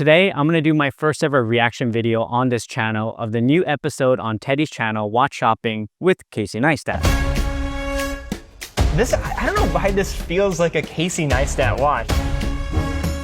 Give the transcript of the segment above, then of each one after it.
today I'm gonna do my first ever reaction video on this channel of the new episode on Teddy's channel, Watch Shopping with Casey Neistat. I don't know why this feels like a Casey Neistat watch.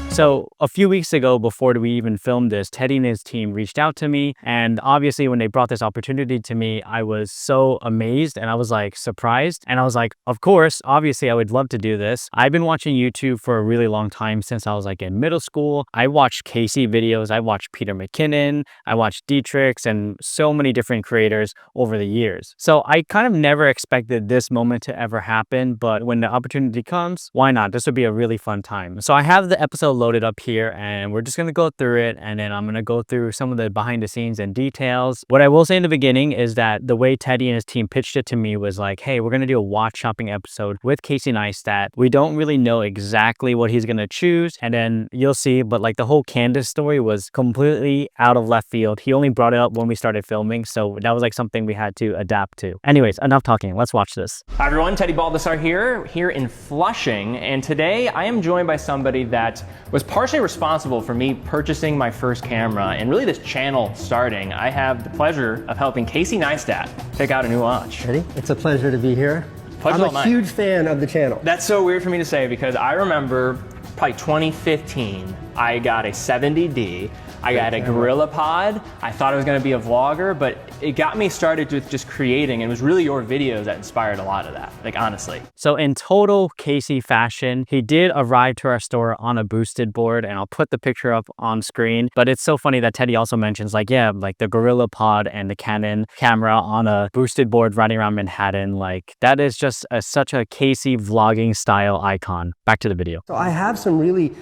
So a few weeks ago, before we even filmed this, Teddy and his team reached out to me. And obviously when they brought this opportunity to me, I was so amazed and I was like surprised. And I was like, of course, obviously I would love to do this. I've been watching YouTube for a really long time since I was like in middle school. I watched Casey videos. I watched Peter McKinnon. I watched Dietrich and so many different creators over the years. So I kind of never expected this moment to ever happen. But when the opportunity comes, why not? This would be a really fun time. So I have the episode loaded up here and we're just going to go through it, and then I'm going to go through some of the behind the scenes and details. What I will say in the beginning is that the way Teddy and his team pitched it to me was like, hey, we're going to do a watch shopping episode with Casey Neistat. We don't really know exactly what he's going to choose, and then you'll see, but like the whole Candace story was completely out of left field. He only brought it up when we started filming, so that was like something we had to adapt to. Anyways, enough talking, let's watch this. Hi everyone, Teddy Baldassar here in Flushing, and today I am joined by somebody that was partially responsible for me purchasing my first camera and really this channel starting. I have the pleasure of helping Casey Neistat pick out a new watch. Teddy, it's a pleasure to be here. I'm a huge fan of the channel. That's so weird for me to say because I remember probably 2015, I got a 70D. I got a GorillaPod. I thought I was going to be a vlogger, but it got me started with just creating, and it was really your videos that inspired a lot of that, like honestly. So in total Casey fashion, he did arrive to our store on a boosted board, and I'll put the picture up on screen. But it's so funny that Teddy also mentions like, yeah, like the GorillaPod and the Canon camera on a boosted board riding around Manhattan. Like that is just such a Casey vlogging style icon. Back to the video. So I have some really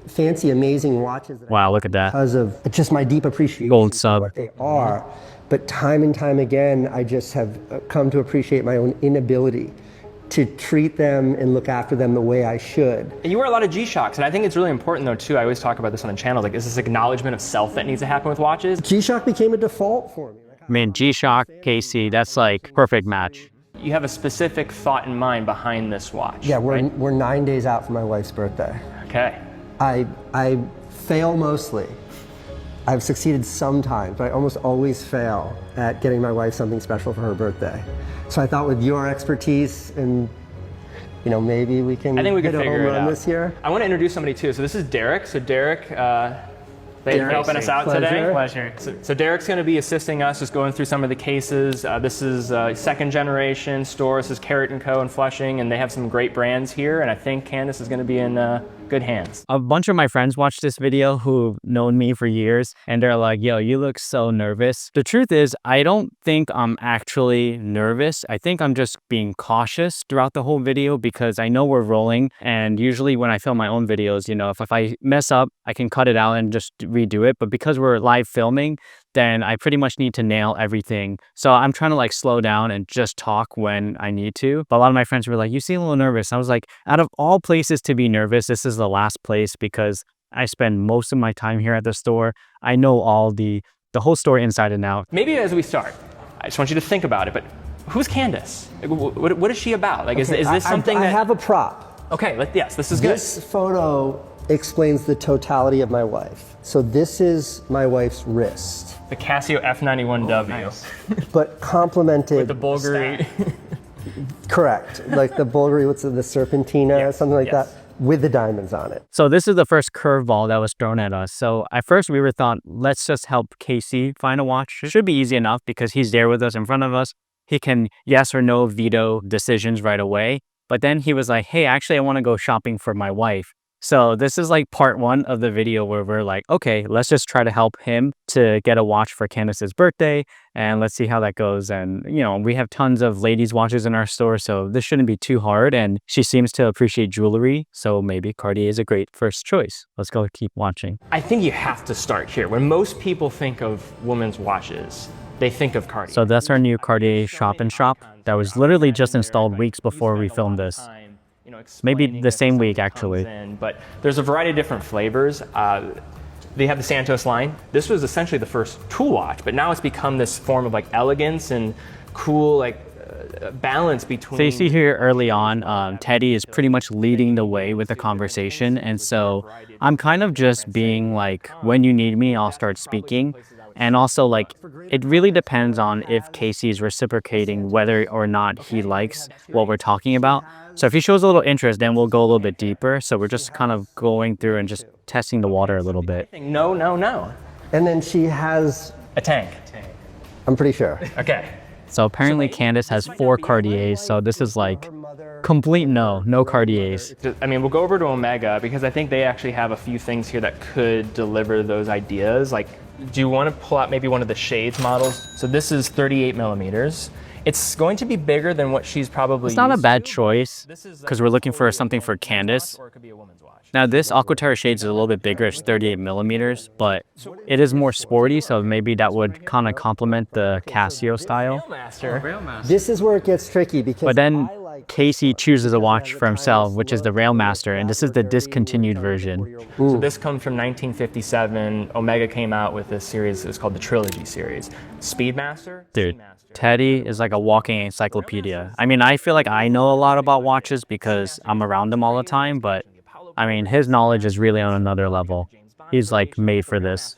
fancy, amazing watches. Wow, look at that. Because of just my deep appreciation Gold for sub. what they are. But time and time again, I just have come to appreciate my own inability to treat them and look after them the way I should. And you wear a lot of G-Shocks, and I think it's really important though too, I always talk about this on the channel, like is this acknowledgement of self that needs to happen with watches? G-Shock became a default for me. I mean, G-Shock, Casey, that's like perfect match. You have a specific thought in mind behind this watch. Yeah, we're right? 9 days out from my wife's birthday. Okay. I fail mostly. I've succeeded sometimes, but I almost always fail at getting my wife something special for her birthday. So I thought with your expertise and maybe we can hit a home run this year. I want to introduce somebody too. So this is Derek. So Derek, thank you for helping us out today. Pleasure. So Derek's going to be assisting us, just going through some of the cases. This is second generation store. This is Carrot & Co. in Flushing, and they have some great brands here. And I think Candace is going to be in good hands. A bunch of my friends watched this video who've known me for years, and they're like, yo, you look so nervous. The truth is, I don't think I'm actually nervous. I think I'm just being cautious throughout the whole video because I know we're rolling, and usually when I film my own videos, if I mess up, I can cut it out and just redo it. But because we're live filming, then I pretty much need to nail everything. So I'm trying to like slow down and just talk when I need to. But a lot of my friends were like, you seem a little nervous. I was like, out of all places to be nervous, this is the last place because I spend most of my time here at the store. I know all the whole store inside and out. Maybe as we start, I just want you to think about it, but who's Candace? Like, what is she about? Like, okay, is this something I have a prop. Okay, yes, this is good. This photo explains the totality of my wife. So this is my wife's wrist. The Casio F91W. Nice. But complemented with the Bulgari. Correct. Like the Bulgari, what's the Serpentina, yes, something like that, with the diamonds on it. So this is the first curveball that was thrown at us. So at first we were thought, let's just help Casey find a watch. It should be easy enough because he's there with us in front of us. He can yes or no veto decisions right away. But then he was like, hey, actually, I want to go shopping for my wife. So this is like part one of the video where we're like, okay, let's just try to help him to get a watch for Candace's birthday and let's see how that goes. And we have tons of ladies watches in our store, so this shouldn't be too hard. And she seems to appreciate jewelry, so maybe Cartier is a great first choice. Let's go keep watching. I think you have to start here. When most people think of women's watches, they think of Cartier. So that's our new Cartier shop and shop that was literally just installed weeks before we filmed this. Maybe the same week actually. But there's a variety of different flavors. They have the Santos line. This was essentially the first tool watch, but now it's become this form of like elegance and cool, like balance between. So you see here early on, Teddy is pretty much leading the way with the conversation. And so I'm kind of just being like, when you need me, I'll start speaking. And also, like, it really depends on if Casey is reciprocating whether or not he likes what we're talking about. So if he shows a little interest, then we'll go a little bit deeper. So we're just kind of going through and just testing the water a little bit. No, no, no. And then she has, A tank. I'm pretty sure. Okay. So apparently Candace has 4 Cartiers. So this is like complete no Cartiers. I mean, we'll go over to Omega because I think they actually have a few things here that could deliver those ideas. Like, do you want to pull out maybe one of the shades models? So this is 38 millimeters. It's going to be bigger than what she's probably It's not a used bad to. choice because we're looking for something for Candace. Or it could be a woman's watch. Now this Aquaterra Shades is a little bit bigger, it's 38 millimeters, but it is more sporty, so maybe that would kind of complement the Casio style. Master. This is where it gets tricky because But then I like Casey chooses a watch for himself, which is the Railmaster, and this is the discontinued version. So this comes from 1957. Omega came out with this series. It was called the Trilogy series. Speedmaster. Dude, Seamaster. Teddy is like a walking encyclopedia. I mean, I feel like I know a lot about watches because I'm around them all the time, but I mean, his knowledge is really on another level. He's like made for this.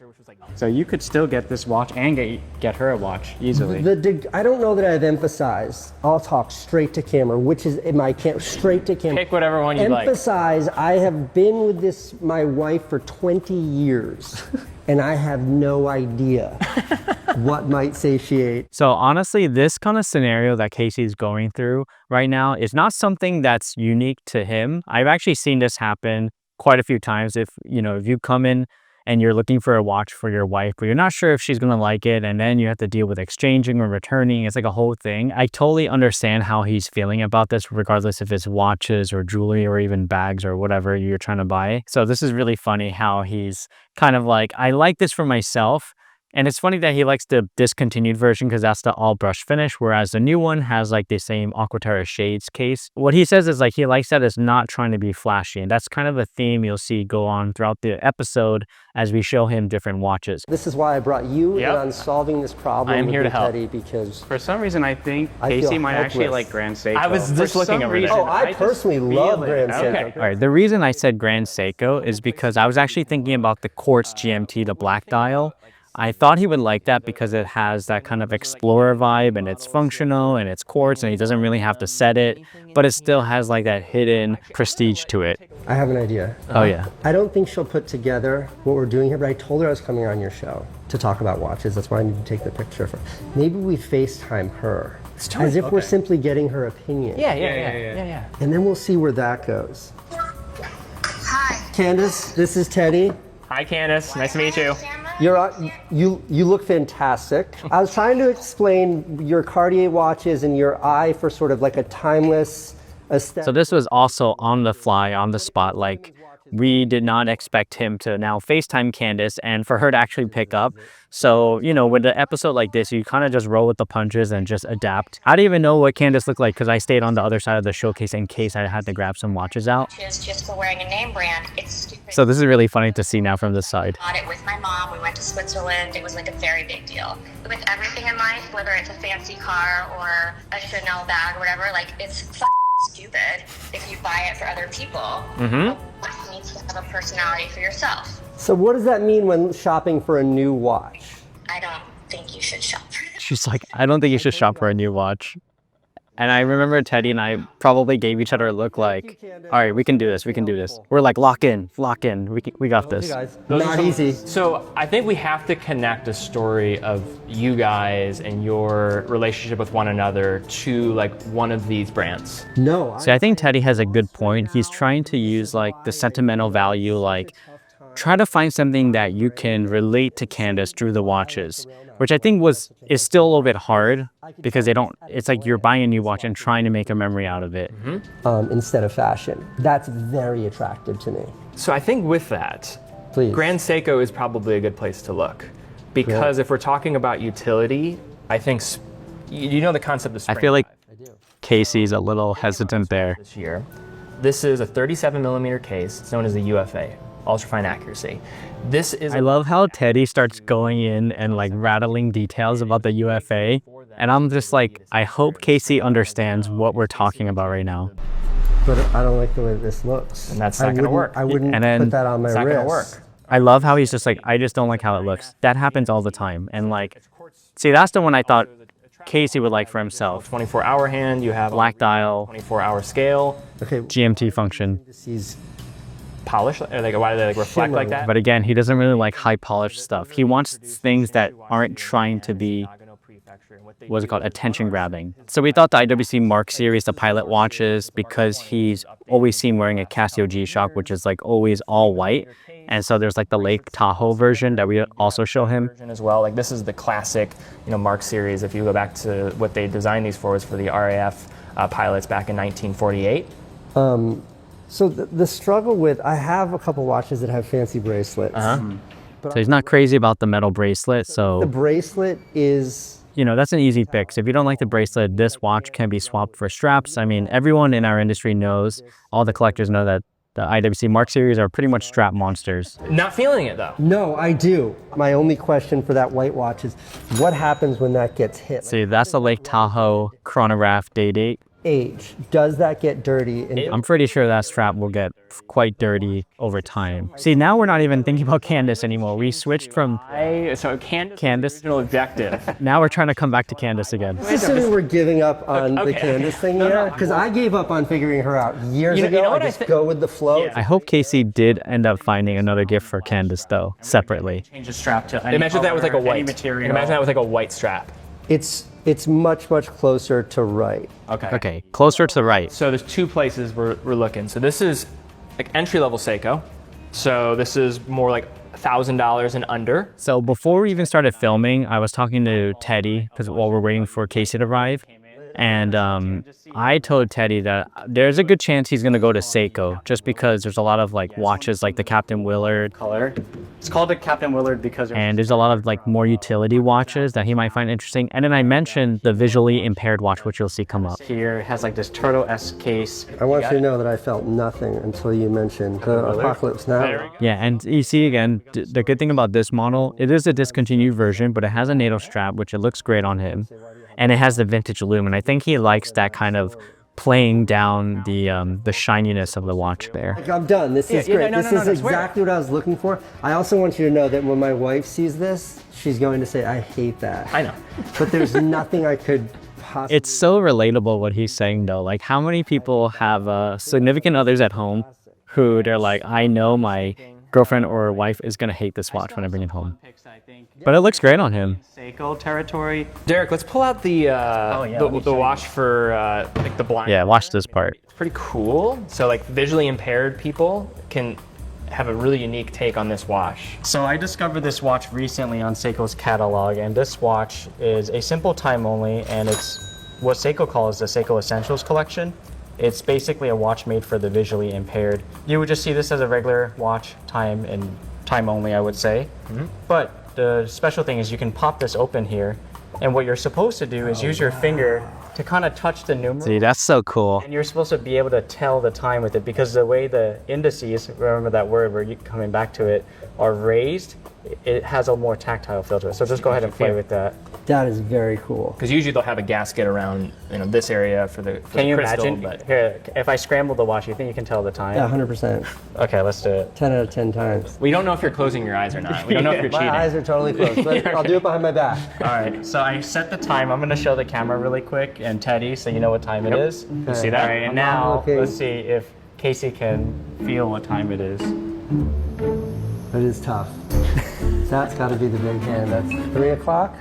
So you could still get this watch and get her a watch easily. I don't know that I've emphasized. I'll talk straight to camera, which is straight to camera. Pick whatever one you like. Emphasize. I have been with my wife for 20 years, and I have no idea what might satiate. So honestly, this kind of scenario that Casey's going through right now is not something that's unique to him. I've actually seen this happen quite a few times. If you come in and you're looking for a watch for your wife, but you're not sure if she's gonna like it, and then you have to deal with exchanging or returning. It's like a whole thing. I totally understand how he's feeling about this, regardless if it's watches or jewelry or even bags or whatever you're trying to buy. So this is really funny how he's kind of like, I like this for myself. And it's funny that he likes the discontinued version because that's the all brush finish, whereas the new one has like the same Aquaterra Shades case. What he says is like he likes that it's not trying to be flashy, and that's kind of a theme you'll see go on throughout the episode as we show him different watches. This is why I brought you in Yep. on solving this problem I am with here to me, help. Teddy, because For some reason, I think I feel Casey might actually helpless. like Grand Seiko. I was just For looking some over there. reason, oh, I just personally feel love it. Grand Seiko. Okay. All right, the reason I said Grand Seiko is because I was actually thinking about the Quartz GMT, the black dial. I thought he would like that because it has that kind of explorer vibe, and it's functional and it's quartz and he doesn't really have to set it, but it still has like that hidden prestige to it. I have an idea. Oh yeah. I don't think she'll put together what we're doing here, but I told her I was coming on your show to talk about watches. That's why I need to take the picture for. Maybe we FaceTime her, as if we're simply getting her opinion. Yeah. And then we'll see where that goes. Hi. Candace, this is Teddy. Hi, Candace. Nice to meet you. You look fantastic. I was trying to explain your Cartier watches and your eye for sort of like a timeless aesthetic. So this was also on the fly, on the spot. Like, we did not expect him to now FaceTime Candace and for her to actually pick up. So, with an episode like this, you kind of just roll with the punches and just adapt. I didn't even know what Candace looked like because I stayed on the other side of the showcase in case I had to grab some watches out. Just for wearing a name brand. It's stupid. So this is really funny to see now from this side. I bought it with my mom. We went to Switzerland. It was like a very big deal. With everything in life, whether it's a fancy car or a Chanel bag or whatever, like it's stupid if you buy it for other people. You need to have a personality for yourself. So what does that mean when shopping for a new watch? I don't think you should shop for it. She's like, I don't think you should shop for a new watch. And I remember Teddy and I probably gave each other a look like, all right, we can do this. We're like, lock in. We got this. Hey guys, not easy. So I think we have to connect a story of you guys and your relationship with one another to like one of these brands. No. See, I think Teddy has a good point. He's trying to use like the sentimental value, like try to find something that you can relate to Candace through the watches, which I think is still a little bit hard because it's like you're buying a new watch and trying to make a memory out of it. Instead of fashion. That's very attractive to me. So I think with that, Please. Grand Seiko is probably a good place to look because if we're talking about utility, I think you know the concept of I spring feel like drive Casey's a little hesitant there. this year. This is a 37 millimeter case. It's known as the UFA, ultra fine accuracy. This is I love how Teddy starts going in and like rattling details about the UFA. And I'm just like, I hope Casey understands what we're talking about right now. But I don't like the way this looks. And that's not gonna work. I wouldn't And then put that on my It's not wrist. gonna work. I love how he's just like, I just don't like how it looks. That happens all the time. And like, see, that's the one I thought Casey would like for himself. 24-hour hand. You have Black dial, 24-hour scale. Okay, GMT function. he's Polish. Like, why do they like reflect like that? But again, he doesn't really like high polished stuff. He wants things that aren't trying to be, what's it called, attention grabbing. So we thought the IWC Mark series, the pilot watches, because he's always seen wearing a Casio G-Shock, which is like always all white. And so there's like the Lake Tahoe version that we also show him. As well, like this is the classic, Mark series. If you go back to what they designed these for, was for the RAF pilots back in 1948. so the struggle with, I have a couple watches that have fancy bracelets. So he's not crazy about the metal bracelet. The So, bracelet is, that's an easy fix. If you don't like the bracelet, this watch can be swapped for straps. I mean, everyone in our industry knows, all the collectors know that the IWC Mark series are pretty much strap monsters. Not feeling it though. no, I do. My only question for that white watch is, what happens when that gets hit? See, that's the Lake Tahoe chronograph day date. Age, does that get dirty? I'm pretty sure that strap will get quite dirty over time. See, now we're not even thinking about Candace anymore. We switched from So Candace' original objective. now we're trying to come back to Candace again. Assuming we're giving up on the Okay. Candace thing here, because I gave up on figuring her out years You know- ago. you know what I I just thi- go with the flow. I hope Casey did end up finding another gift for Candace though, separately. Change the strap to any Imagine that with like a color, any white material. Imagine that with like a white strap. It's much closer to right. Okay, closer to the right. So there's two places we're looking. So this is like entry-level Seiko. So this is more like $1,000 and under. So before we even started filming, I was talking to Teddy because while we're waiting for Casey to arrive, and I told Teddy that there's a good chance he's gonna go to Seiko just because there's a lot of like watches like the Captain Willard, color. It's called the Captain Willard because and there's a lot of like more utility watches that he might find interesting. And then I mentioned the visually impaired watch, which you'll see come up. here it has like this turtle S case. I want you to know that I felt nothing until you mentioned the Apocalypse Now. Yeah, and you see again, the good thing about this model, it is a discontinued version, but it has a NATO strap, which it looks great on him, and it has the vintage lume, and I think he likes that kind of playing down the shininess of the watch there. Like, I'm done. This is yeah, great. no, This no, is no, swear. exactly what I was looking for. I also want you to know that when my wife sees this, she's going to say, I hate that. I know. But there's nothing I could possibly... It's so relatable what he's saying though. Like how many people have significant others at home who they're like, I know my girlfriend or wife is gonna hate this watch when I bring it home. But it looks great on him. Seiko territory. Derek, let's pull out the let me the show you. watch for like the blind. Yeah, watch this part. It's pretty cool. So like visually impaired people can have a really unique take on this watch. So I discovered this watch recently on Seiko's catalog, and this watch is a simple time only, and it's what Seiko calls the Seiko Essentials collection. It's basically a watch made for the visually impaired. You would just see this as a regular watch, time and time only, I would say. But the special thing is you can pop this open here, and what you're supposed to do is use your finger to kind of touch the numeral. See, that's so cool. And you're supposed to be able to tell the time with it because the way the indices, remember that word where you coming back to it, are raised, it has a more tactile feel to it. So just go ahead and play with that. That is very cool. Because usually they'll have a gasket around this area for the Can you crystal, imagine? but Here, if I scramble the watch, you think you can tell the time? Yeah, 100%. Okay, let's do it. 10 out of 10 times. we don't know if you're closing your eyes or not. We don't know if you're My cheating. eyes are totally closed, but I'll do it behind my back. All right, so I set the time. I'm going to show the camera really quick and Teddy so you know what time it is. You see that? All right, and I'm now looking. let's see if Casey can feel what time it is. It is tough. That's got to be the big hand. That's 3 o'clock?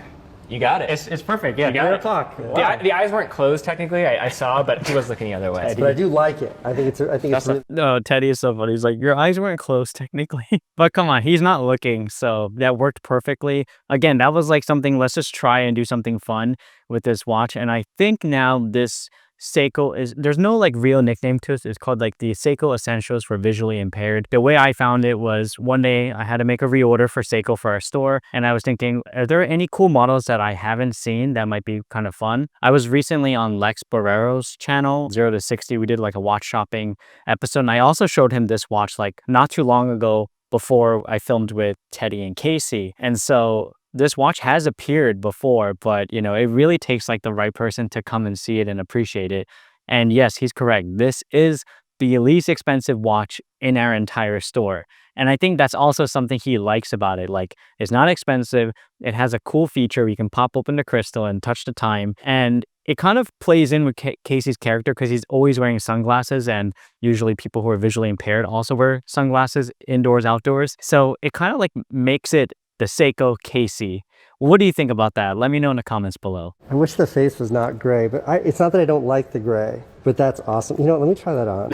You got it. It's perfect. Yeah, You got 3 it. o'clock. The eyes weren't closed technically. I saw, but he was looking the other way. But I do like it. I think it's really... No, Teddy is so funny. He's like, your eyes weren't closed technically. But come on, he's not looking. So that worked perfectly. Again, that was like something, let's just try and do something fun with this watch. And I think now this Seiko is, there's no like real nickname to it. It's called like the Seiko Essentials for Visually Impaired. The way I found it was one day I had to make a reorder for Seiko for our store. And I was thinking, are there any cool models that I haven't seen that might be kind of fun? I was recently on Lex Barrero's channel, 0 to 60. We did like a watch shopping episode. And I also showed him this watch like not too long ago before I filmed with Teddy and Casey. And so this watch has appeared before, but you know, it really takes like the right person to come and see it and appreciate it. And yes, he's correct. This is the least expensive watch in our entire store. And I think that's also something he likes about it. Like, it's not expensive. It has a cool feature where you can pop open the crystal and touch the time. And it kind of plays in with Casey's character because he's always wearing sunglasses, and usually people who are visually impaired also wear sunglasses indoors, outdoors. So it kind of like makes it the Seiko Casey. What do you think about that? Let me know in the comments below. I wish the face was not gray, but it's not that I don't like the gray, but that's awesome. You know what, let me try that on.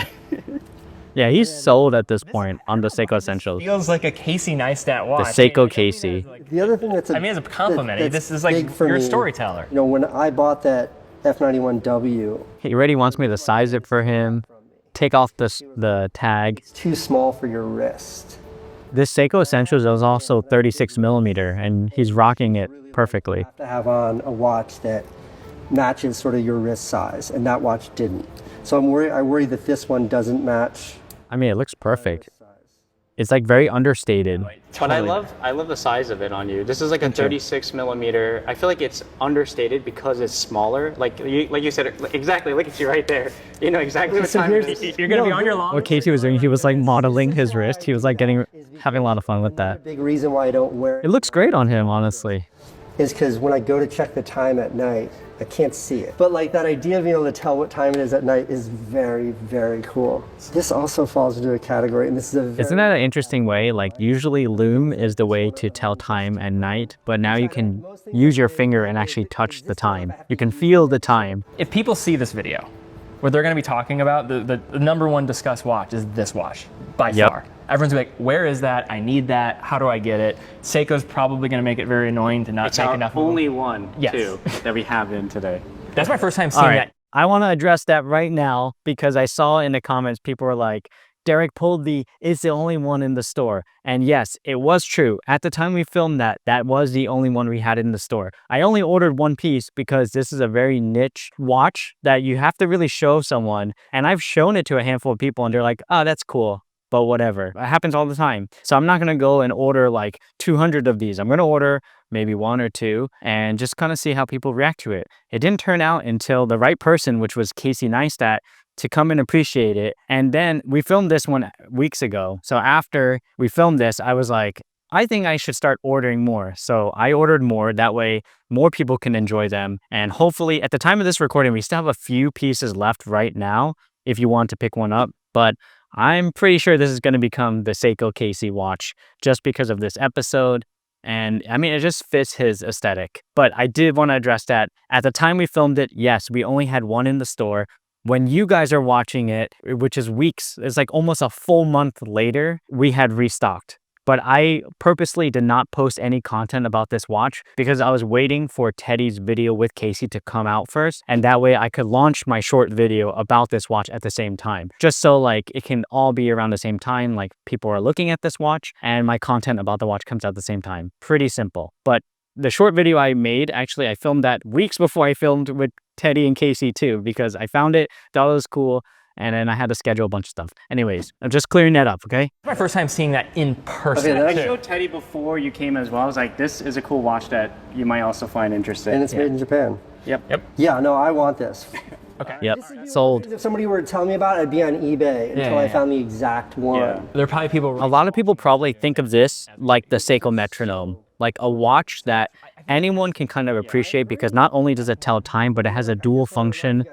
Yeah, he's sold at this point on the Seiko Essentials. Feels like a Casey Neistat watch. The Seiko Casey. The other thing that's I mean, as a compliment, that's this is like big for you're a me, storyteller. You know, when I bought that F91W, He already wants me to size it for him, take off the tag. it's too small for your wrist. This Seiko Essentials is also 36 millimeter, and he's rocking it perfectly. You have to have on a watch that matches sort of your wrist size, and that watch didn't. So I worry that this one doesn't match. I mean, it looks perfect. It's like very understated. But I love the size of it on you. This is like a 36 millimeter. I feel like it's understated because it's smaller. Like you said, exactly. Look at you right there. You know exactly what So time it here's- is. You're gonna be on your long. What Casey was doing, he was like modeling his wrist. He was like having a lot of fun with Another that. big reason why I don't wear It looks great on him, honestly. is because when I go to check the time at night, I can't see it. But like that idea of being able to tell what time it is at night is very, very cool. This also falls into a category, and this is a very, Isn't that an interesting way? Like, usually loom is the way to tell time at night, but now you can use your finger and actually touch the time. You can feel the time. If people see this video, what they're gonna be talking about, the number one discussed watch is this watch by Yep. far. Everyone's gonna be like, where is that? I need that. How do I get it? Seiko's probably gonna make it very annoying to not It's make our enough. of them. only one, Yes. too, that we have in today. That's my first time All seeing right, that. I want to address that right now because I saw in the comments people were like, Derek pulled it's the only one in the store. And yes, it was true. At the time we filmed that was the only one we had in the store. I only ordered one piece because this is a very niche watch that you have to really show someone. And I've shown it to a handful of people and they're like, oh, that's cool. But whatever. It happens all the time. So I'm not going to go and order like 200 of these. I'm going to order maybe one or two and just kind of see how people react to it. It didn't turn out until the right person, which was Casey Neistat, to come and appreciate it. And then we filmed this one weeks ago. So after we filmed this, I was like, I think I should start ordering more. So I ordered more. That way more people can enjoy them. And hopefully at the time of this recording, we still have a few pieces left right now if you want to pick one up. But I'm pretty sure this is going to become the Seiko Casey watch just because of this episode. And I mean, it just fits his aesthetic. But I did want to address that at the time we filmed it, yes, we only had one in the store. When you guys are watching it, which is weeks, it's like almost a full month later, we had restocked. But I purposely did not post any content about this watch because I was waiting for Teddy's video with Casey to come out first. And that way I could launch my short video about this watch at the same time. Just so like it can all be around the same time. Like people are looking at this watch and my content about the watch comes out at the same time. Pretty simple. But the short video I made, actually I filmed that weeks before I filmed with Teddy and Casey too, because I found it, thought it was cool. And then I had to schedule a bunch of stuff. Anyways, I'm just clearing that up, okay? My first time seeing that in person. Okay, I too. showed Teddy before you came as well. I was like, this is a cool watch that you might also find interesting. And it's made in Japan. Yep. Yeah, no, I want this. Okay. Yep, sold. If somebody were to tell me about it, I'd be on eBay until I found the exact one. Yeah. There are probably people. A lot of people probably think of this like the Seiko metronome, like a watch that anyone can kind of appreciate because not only does it tell time, but it has a dual function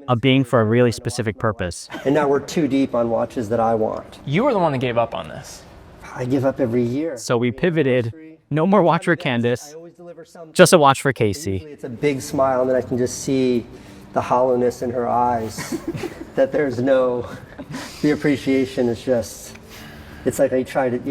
of being for a really specific purpose. And now we're too deep on watches that I want. You were the one that gave up on this. I give up every year. So we pivoted. No more watch for Candace, I always deliver something. just a watch for Casey. It's a big smile, and then I can just see the hollowness in her eyes. That there's no, the appreciation is just, it's like you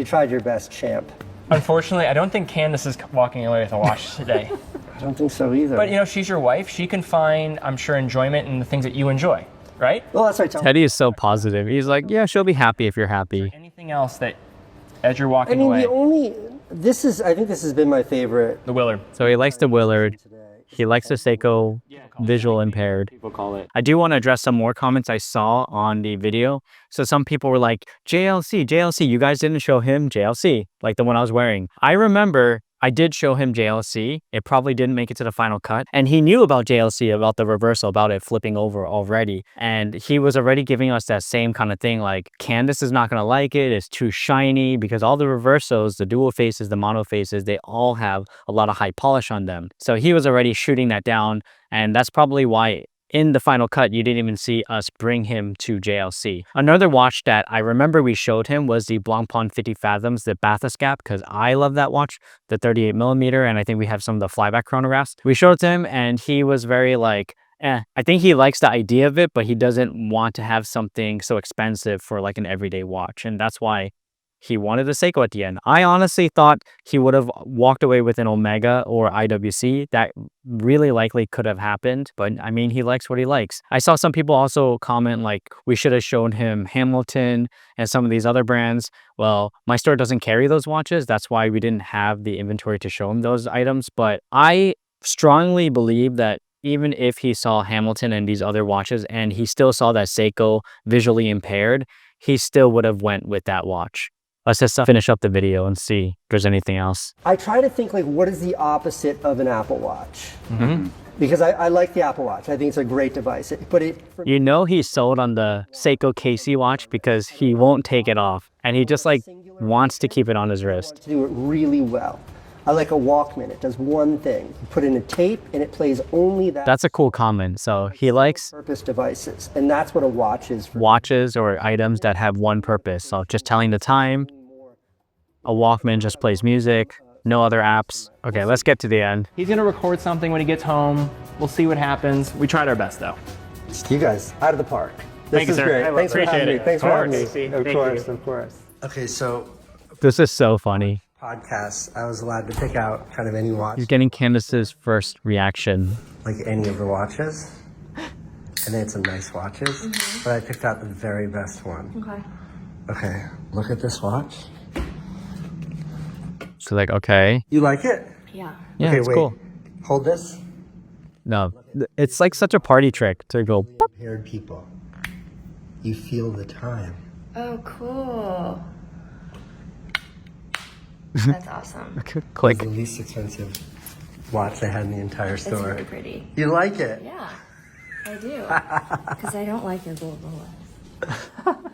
tried your best, champ. Unfortunately, I don't think Candace is walking away with a watch today. I don't think so either. But you know, she's your wife. She can find, I'm sure, enjoyment in the things that you enjoy, right? well, that's right. Teddy is so positive. He's like, yeah, she'll be happy if you're happy. Anything else that, as you're I walking mean, away, I think this has been my favorite. the Willard. So he likes the Willard. He likes the Seiko visual impaired. People call it. I do want to address some more comments I saw on the video. So some people were like, JLC, you guys didn't show him JLC, like the one I was wearing. I remember I did show him JLC. It probably didn't make it to the final cut. And he knew about JLC, about the reversal, about it flipping over already. And he was already giving us that same kind of thing, like Candace is not going to like it. It's too shiny, because all the reversals, the dual faces, the mono faces, they all have a lot of high polish on them. So he was already shooting that down. And that's probably why in the final cut, you didn't even see us bring him to JLC. Another watch that I remember we showed him was the Blancpain 50 Fathoms, the Bathurst Gap, because I love that watch, the 38mm, and I think we have some of the flyback chronographs. We showed it to him, and he was very like, I think he likes the idea of it, but he doesn't want to have something so expensive for like an everyday watch, and that's why he wanted a Seiko at the end. I honestly thought he would have walked away with an Omega or IWC. That really likely could have happened, but I mean, he likes what he likes. I saw some people also comment like we should have shown him Hamilton and some of these other brands. Well, my store doesn't carry those watches. That's why we didn't have the inventory to show him those items. But I strongly believe that even if he saw Hamilton and these other watches and he still saw that Seiko visually impaired, he still would have went with that watch. Let's just finish up the video and see if there's anything else. I try to think like, what is the opposite of an Apple Watch? Because I like the Apple Watch. I think it's a great device. You know he's sold on the Seiko Casey watch because he won't take it off. And he just like wants to keep it on his wrist. To do it really well. I like a Walkman. It does one thing. You put in a tape and it plays only that. That's a cool comment. So he likes purpose devices. And that's what a watch is for watches or items that have one purpose. So just telling the time. A Walkman just plays music. No other apps. Okay, let's get to the end. He's gonna record something when he gets home. We'll see what happens. We tried our best though. You guys, out of the park. Thank you, is sir. great. I Thanks for appreciate having it. me. Thanks Of for having me. course, Casey. Of Thank course, you. of course. Okay, so This is so funny. podcasts, I was allowed to pick out kind of any watch, He's getting Candace's first reaction. like any of the watches. And they had some nice watches, but I picked out the very best one. Okay, look at this watch. So like, okay. You like it? Yeah. Yeah, Okay, it's wait. cool. Hold this. No, it's like such a party trick to go, "Boop." Impaired people. You feel the time. Oh, cool. That's awesome. click. It's the least expensive watch they had in the entire It's store. really pretty. You like it? Yeah, I do. Because I don't like your gold Rolex.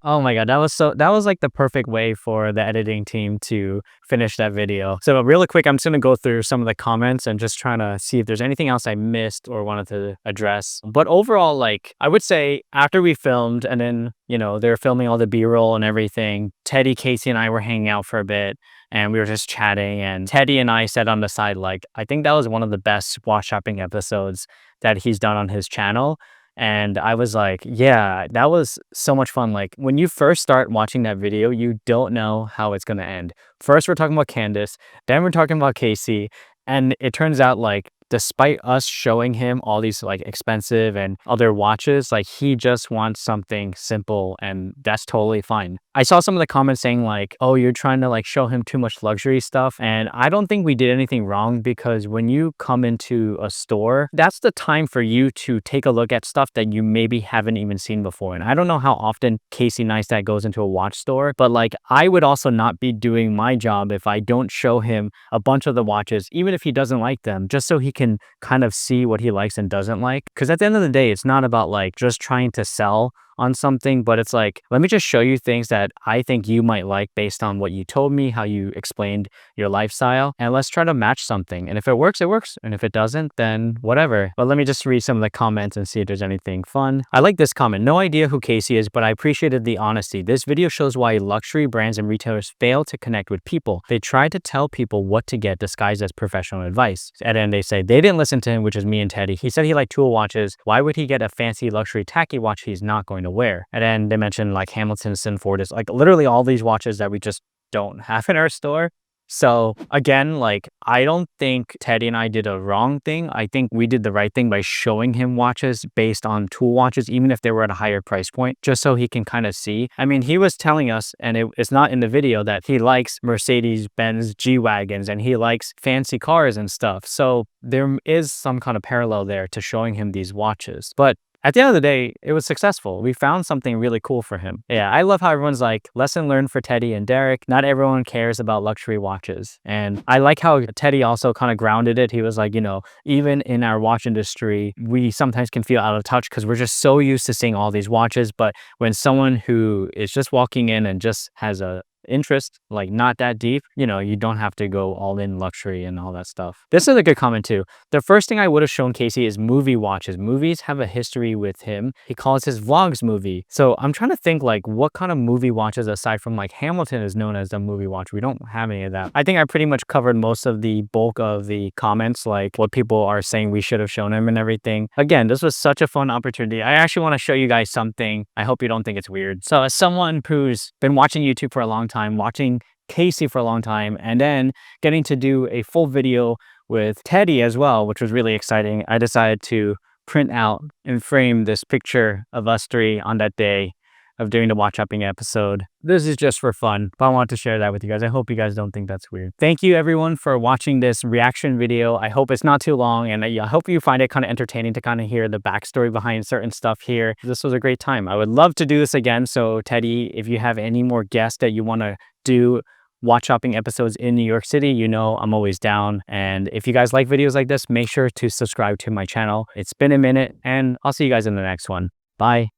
Oh my God, that was like the perfect way for the editing team to finish that video. So really quick, I'm just gonna go through some of the comments and just trying to see if there's anything else I missed or wanted to address. But overall, like I would say after we filmed and then, you know, they were filming all the B-roll and everything, Teddy, Casey, and I were hanging out for a bit and we were just chatting, and Teddy and I said on the side, like, I think that was one of the best watch shopping episodes that he's done on his channel. And I was like, yeah, that was so much fun. Like when you first start watching that video, you don't know how it's going to end. First, we're talking about Candace, then we're talking about Casey. And it turns out like, despite us showing him all these like expensive and other watches, like he just wants something simple, and that's totally fine. I saw some of the comments saying like, oh, you're trying to like show him too much luxury stuff. And I don't think we did anything wrong, because when you come into a store, that's the time for you to take a look at stuff that you maybe haven't even seen before. And I don't know how often Casey Neistat goes into a watch store, but like I would also not be doing my job if I don't show him a bunch of the watches, even if he doesn't like them, just so he can kind of see what he likes and doesn't like. Because at the end of the day, it's not about like just trying to sell on something, but it's like, let me just show you things that I think you might like based on what you told me, how you explained your lifestyle, and let's try to match something. And if it works, it works. And if it doesn't, then whatever. But let me just read some of the comments and see if there's anything fun. I like this comment. No idea who Casey is, but I appreciated the honesty. This video shows why luxury brands and retailers fail to connect with people. They try to tell people what to get disguised as professional advice. And then they say they didn't listen to him, which is me and Teddy. He said he liked tool watches. Why would he get a fancy luxury tacky watch he's not going to wear? And then they mentioned like Hamilton, Sinford, like literally all these watches that we just don't have in our store. So again, like I don't think Teddy and I did a wrong thing. I think we did the right thing by showing him watches based on tool watches, even if they were at a higher price point, just so he can kind of see. I mean, he was telling us, and it's not in the video, that he likes Mercedes-Benz G-Wagons and he likes fancy cars and stuff. So there is some kind of parallel there to showing him these watches. But at the end of the day, it was successful. We found something really cool for him. Yeah, I love how everyone's like, lesson learned for Teddy and Derek. Not everyone cares about luxury watches. And I like how Teddy also kind of grounded it. He was like, you know, even in our watch industry, we sometimes can feel out of touch because we're just so used to seeing all these watches. But when someone who is just walking in and just has a interest, like not that deep, you know, you don't have to go all in luxury and all that stuff. This is a good comment too. The first thing I would have shown Casey is movie watches. Movies have a history with him. He calls his vlogs movie. So I'm trying to think like what kind of movie watches aside from like Hamilton is known as a movie watch. We don't have any of that. I think I pretty much covered most of the bulk of the comments, like what people are saying we should have shown him and everything. Again, this was such a fun opportunity. I actually want to show you guys something. I hope you don't think it's weird. So as someone who's been watching YouTube for a long time, watching Casey for a long time, and then getting to do a full video with Teddy as well, which was really exciting, I decided to print out and frame this picture of us three on that day of doing the watch shopping episode. This is just for fun, but I want to share that with you guys. I hope you guys don't think that's weird. Thank you everyone for watching this reaction video. I hope it's not too long, and I hope you find it kind of entertaining to kind of hear the backstory behind certain stuff here. This was a great time. I would love to do this again. So Teddy, if you have any more guests that you want to do watch shopping episodes in New York City, you know I'm always down. And if you guys like videos like this, make sure to subscribe to my channel. It's been a minute, and I'll see you guys in the next one. Bye.